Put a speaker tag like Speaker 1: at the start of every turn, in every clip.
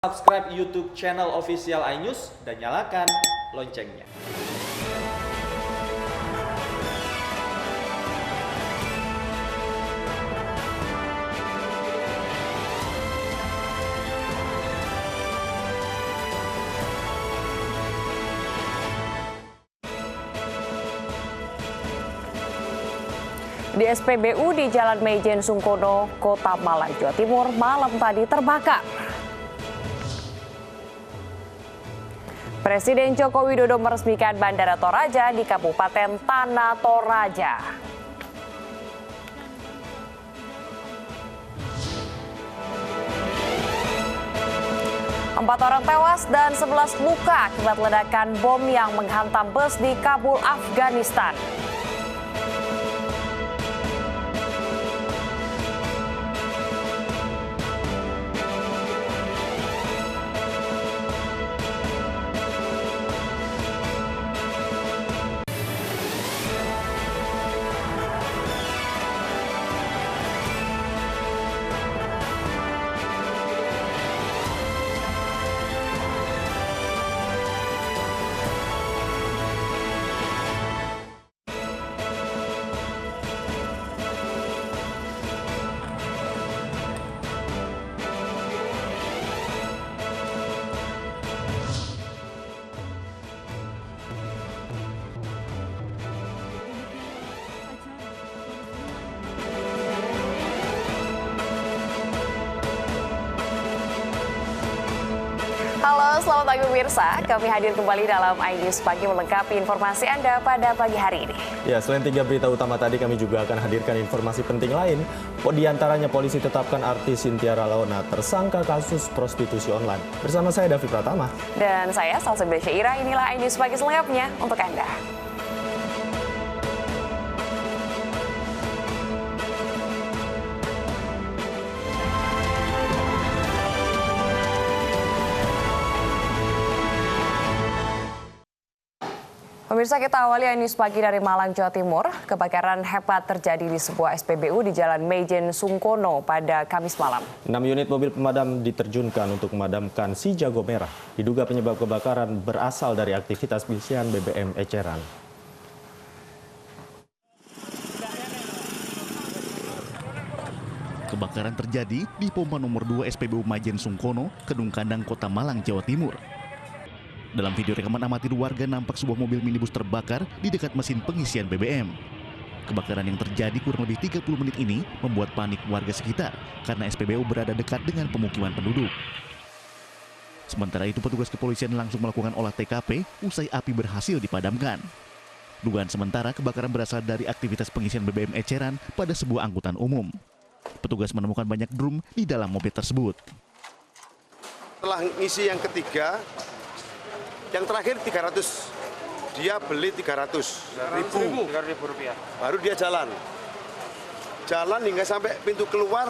Speaker 1: Subscribe YouTube channel official iNews dan nyalakan loncengnya.
Speaker 2: Di SPBU di Jalan Maijen Sungkono, Kota Malang, Jawa Timur, malam tadi terbakar. Presiden Joko Widodo meresmikan Bandara Toraja di Kabupaten Tanah Toraja. Empat orang tewas dan 11 luka akibat ledakan bom yang menghantam bus di Kabul, Afghanistan. Halo, selamat pagi pemirsa. Kami hadir kembali dalam iNews Pagi melengkapi informasi Anda pada pagi hari ini.
Speaker 3: Ya, selain 3 berita utama tadi, kami juga akan hadirkan informasi penting lain. Di antaranya polisi tetapkan artis Cynthia Rallauna tersangka kasus prostitusi online. Bersama saya David Pratama.
Speaker 2: Dan saya Salsabila Syaira, inilah iNews Pagi selengkapnya untuk Anda. Pemirsa, kita awali iNews Pagi dari Malang, Jawa Timur. Kebakaran hebat terjadi di sebuah SPBU di Jalan Maijen Sungkono pada Kamis malam.
Speaker 3: 6 unit mobil pemadam diterjunkan untuk memadamkan si jago merah. Diduga penyebab kebakaran berasal dari aktivitas pengisian BBM eceran.
Speaker 4: Kebakaran terjadi di pompa nomor 2 SPBU Maijen Sungkono, Kedung Kandang, Kota Malang, Jawa Timur. Dalam video rekaman amatir warga nampak sebuah mobil minibus terbakar di dekat mesin pengisian BBM. Kebakaran yang terjadi kurang lebih 30 menit ini membuat panik warga sekitar karena SPBU berada dekat dengan pemukiman penduduk. Sementara itu petugas kepolisian langsung melakukan olah TKP usai api berhasil dipadamkan. Dugaan sementara kebakaran berasal dari aktivitas pengisian BBM eceran pada sebuah angkutan umum. Petugas menemukan banyak drum di dalam mobil tersebut.
Speaker 5: Setelah ngisi yang ketiga, yang terakhir 300, dia beli 300.000
Speaker 6: rupiah.
Speaker 5: Baru dia jalan hingga sampai pintu keluar,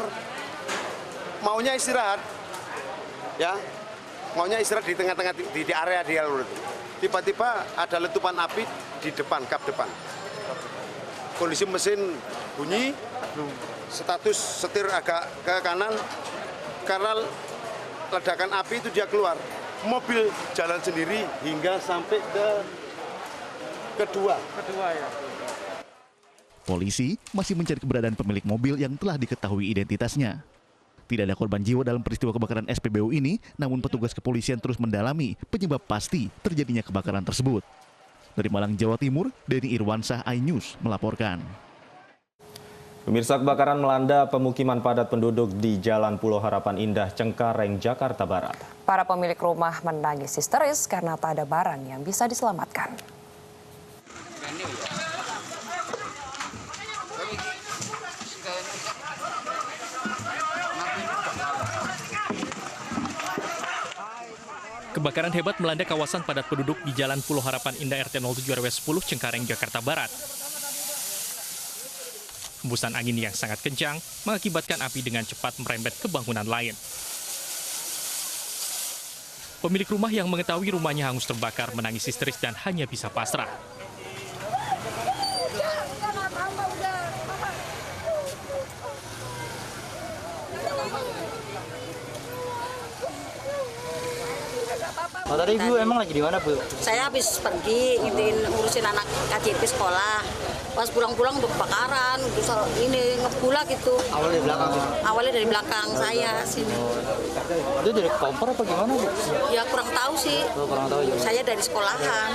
Speaker 5: maunya istirahat, ya, maunya istirahat di tengah-tengah di area dia. Tiba-tiba ada letupan api di depan, kap depan. Kondisi mesin bunyi, status setir agak ke kanan, karena ledakan api itu dia keluar. Mobil jalan sendiri hingga sampai ke kedua ya.
Speaker 4: Polisi masih mencari keberadaan pemilik mobil yang telah diketahui identitasnya. Tidak ada korban jiwa dalam peristiwa kebakaran SPBU ini, namun petugas kepolisian terus mendalami penyebab pasti terjadinya kebakaran tersebut. Dari Malang, Jawa Timur, Denny Irwansah, iNews melaporkan.
Speaker 3: Pemirsa, kebakaran melanda pemukiman padat penduduk di Jalan Pulau Harapan Indah, Cengkareng, Jakarta Barat.
Speaker 2: Para pemilik rumah menangis histeris karena tak ada barang yang bisa diselamatkan.
Speaker 6: Kebakaran hebat melanda kawasan padat penduduk di Jalan Pulau Harapan Indah RT 07 RW 10 Cengkareng, Jakarta Barat. Hembusan angin yang sangat kencang mengakibatkan api dengan cepat merembet ke bangunan lain. Pemilik rumah yang mengetahui rumahnya hangus terbakar menangis histeris dan hanya bisa pasrah.
Speaker 7: Oh, tadi Ibu emang lagi di mana, Bu?
Speaker 8: Saya habis pergi ngurusin anak KJP sekolah. Pas pulang-pulang udah kebakaran, udah ini ngebula gitu.
Speaker 7: Awalnya dari belakang, Bu?
Speaker 8: Awalnya dari belakang saya sini.
Speaker 7: Itu dari kompor apa gimana, Bu?
Speaker 8: Ya kurang tahu sih.
Speaker 7: Oh, kurang tahu juga.
Speaker 8: Saya dari sekolahan.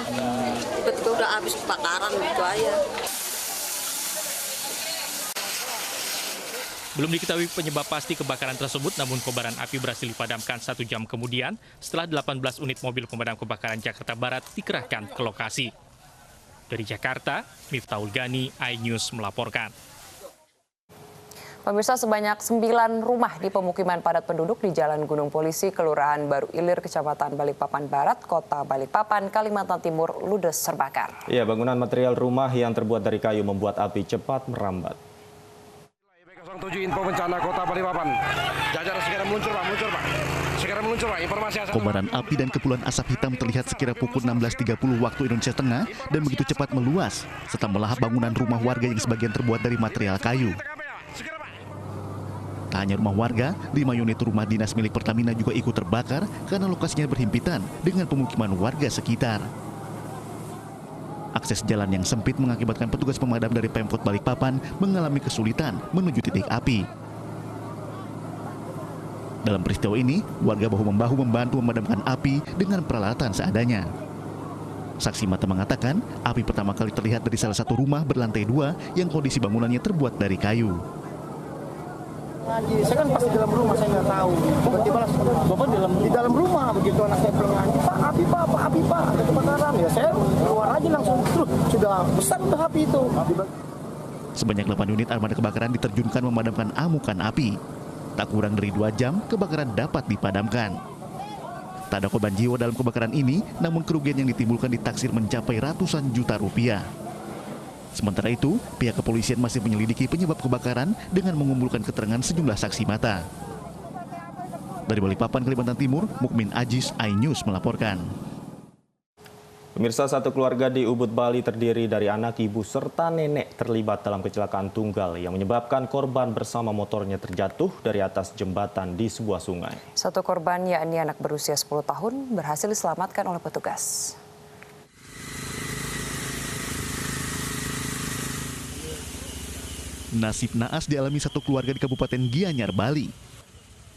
Speaker 8: Tiba-tiba udah habis kebakaran gitu aja.
Speaker 6: Belum diketahui penyebab pasti kebakaran tersebut, namun kobaran api berhasil dipadamkan 1 jam kemudian setelah 18 unit mobil pemadam kebakaran Jakarta Barat dikerahkan ke lokasi. Dari Jakarta, Miftahul Gani, iNews melaporkan.
Speaker 2: Pemirsa, sebanyak 9 rumah di pemukiman padat penduduk di Jalan Gunung Polisi, Kelurahan Baru Ilir, Kecamatan Balikpapan Barat, Kota Balikpapan, Kalimantan Timur, ludes terbakar.
Speaker 3: Ya, bangunan material rumah yang terbuat dari kayu membuat api cepat merambat.
Speaker 9: 07 Info Bencana Kota Balikpapan. Jajar segera meluncur, Pak. Segera meluncur, Pak. Informasi asal.
Speaker 4: Kobaran api dan kepulan asap hitam terlihat sekira pukul 16.30 waktu Indonesia Tengah dan begitu cepat meluas serta melahap bangunan rumah warga yang sebagian terbuat dari material kayu. Tak hanya rumah warga, 5 unit rumah dinas milik Pertamina juga ikut terbakar karena lokasinya berhimpitan dengan pemukiman warga sekitar. Akses jalan yang sempit mengakibatkan petugas pemadam dari Pemkot Balikpapan mengalami kesulitan menuju titik api. Dalam peristiwa ini, warga bahu-membahu membantu memadamkan api dengan peralatan seadanya. Saksi mata mengatakan, api pertama kali terlihat dari salah satu rumah berlantai 2 yang kondisi bangunannya terbuat dari kayu.
Speaker 7: Saya kan pas di dalam rumah, saya nggak tahu. Tiba-tiba Bapak di dalam rumah, begitu anak saya pulang ngaji, Pak, api Pak, ada kebakaran. Ya saya keluar aja langsung, terus sudah besar udah api itu.
Speaker 4: Sebanyak 8 unit armada kebakaran diterjunkan memadamkan amukan api. Tak kurang dari 2 jam, kebakaran dapat dipadamkan. Tak ada korban jiwa dalam kebakaran ini, namun kerugian yang ditimbulkan ditaksir mencapai ratusan juta rupiah. Sementara itu, pihak kepolisian masih menyelidiki penyebab kebakaran dengan mengumpulkan keterangan sejumlah saksi mata. Dari Balikpapan, Kalimantan Timur, Mukmin Aziz, iNews melaporkan.
Speaker 3: Pemirsa, satu keluarga di Ubud, Bali terdiri dari anak, ibu, serta nenek terlibat dalam kecelakaan tunggal yang menyebabkan korban bersama motornya terjatuh dari atas jembatan di sebuah sungai. Satu korban, yakni anak berusia 10 tahun, berhasil diselamatkan oleh petugas.
Speaker 4: Nasib naas dialami satu keluarga di Kabupaten Gianyar, Bali.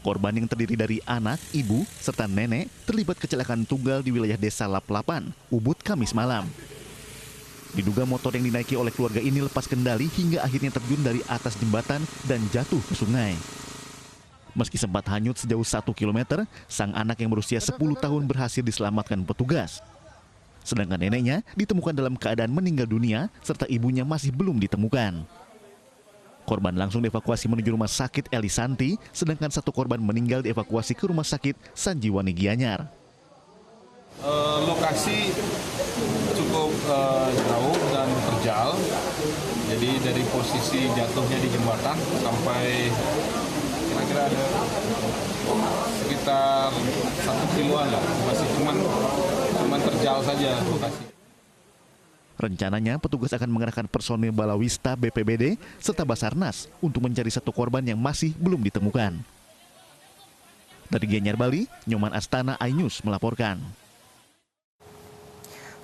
Speaker 4: Korban yang terdiri dari anak, ibu, serta nenek terlibat kecelakaan tunggal di wilayah Desa Laplapan, Ubud, Kamis malam. Diduga motor yang dinaiki oleh keluarga ini lepas kendali hingga akhirnya terjun dari atas jembatan dan jatuh ke sungai. Meski sempat hanyut sejauh 1 km, sang anak yang berusia 10 tahun berhasil diselamatkan petugas. Sedangkan neneknya ditemukan dalam keadaan meninggal dunia serta ibunya masih belum ditemukan. Korban langsung dievakuasi menuju rumah sakit Elisanti, sedangkan satu korban meninggal dievakuasi ke rumah sakit Sanjiwani Gianyar.
Speaker 10: Lokasi cukup jauh dan terjal, jadi dari posisi jatuhnya di jembatan sampai kira-kira ada sekitar 1 kiloan lah, masih cuman terjal saja lokasi.
Speaker 4: Rencananya petugas akan mengerahkan personil Balawista BPBD serta Basarnas untuk mencari satu korban yang masih belum ditemukan. Dari Gianyar, Bali, Nyoman Astana, iNews melaporkan.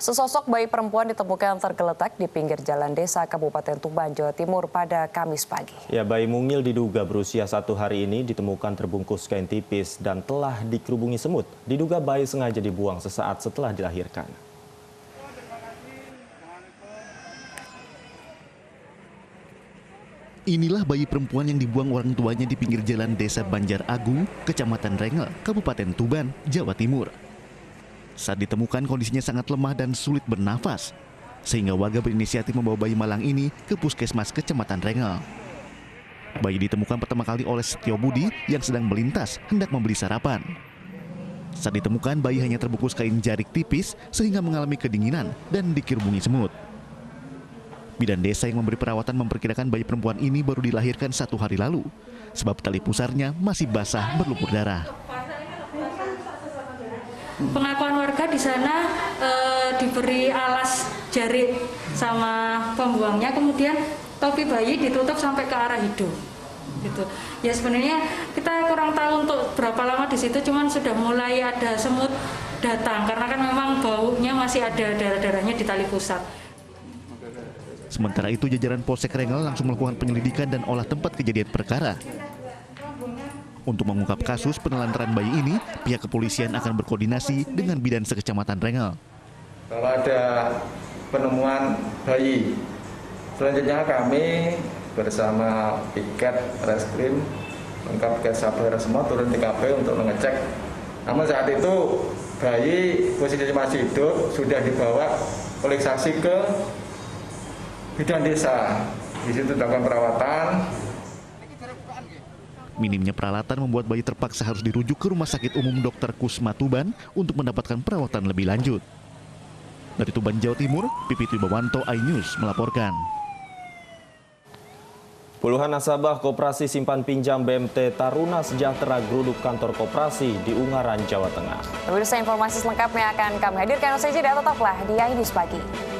Speaker 2: Sesosok bayi perempuan ditemukan tergeletak di pinggir jalan desa Kabupaten Tuban, Jawa Timur pada Kamis pagi.
Speaker 3: Ya, bayi mungil diduga berusia 1 hari ini ditemukan terbungkus kain tipis dan telah dikerubungi semut. Diduga bayi sengaja dibuang sesaat setelah dilahirkan.
Speaker 4: Inilah bayi perempuan yang dibuang orang tuanya di pinggir jalan Desa Banjar Agung, Kecamatan Rengel, Kabupaten Tuban, Jawa Timur. Saat ditemukan kondisinya sangat lemah dan sulit bernafas, sehingga warga berinisiatif membawa bayi malang ini ke Puskesmas Kecamatan Rengel. Bayi ditemukan pertama kali oleh Setio Budi yang sedang melintas hendak membeli sarapan. Saat ditemukan, bayi hanya terbungkus kain jarik tipis sehingga mengalami kedinginan dan dikerubungi semut. Bidan desa yang memberi perawatan memperkirakan bayi perempuan ini baru dilahirkan 1 hari lalu, sebab tali pusarnya masih basah berlumpur darah.
Speaker 11: Pengakuan warga di sana diberi alas jarik sama pembuangnya, kemudian topi bayi ditutup sampai ke arah hidung. Gitu. Ya sebenarnya kita kurang tahu untuk berapa lama di situ, cuman sudah mulai ada semut datang karena kan memang baunya masih ada darah-darahnya di tali pusat.
Speaker 4: Sementara itu jajaran Polsek Rengel langsung melakukan penyelidikan dan olah tempat kejadian perkara. Untuk mengungkap kasus penelantaran bayi ini, pihak kepolisian akan berkoordinasi dengan Bidan Sekecamatan Rengel.
Speaker 12: Kalau ada penemuan bayi, selanjutnya kami bersama Piket Reskrim, lengkap Piket Saber semua turun TKP untuk mengecek. Namun saat itu bayi posisi masih hidup, sudah dibawa oleh saksi ke Bidan Desa. Di situ dilakukan perawatan.
Speaker 4: Minimnya peralatan membuat bayi terpaksa harus dirujuk ke Rumah Sakit Umum Dr. Kusma Tuban untuk mendapatkan perawatan lebih lanjut. Dari Tuban, Jawa Timur, Pipit Wibawanto, iNews melaporkan.
Speaker 3: Puluhan nasabah Koperasi Simpan Pinjam BMT Taruna Sejahtera geruduk kantor koperasi di Ungaran, Jawa Tengah.
Speaker 2: Pemirsa, informasi selengkapnya akan kami hadirkan usai jeda, tetaplah di iNews Pagi.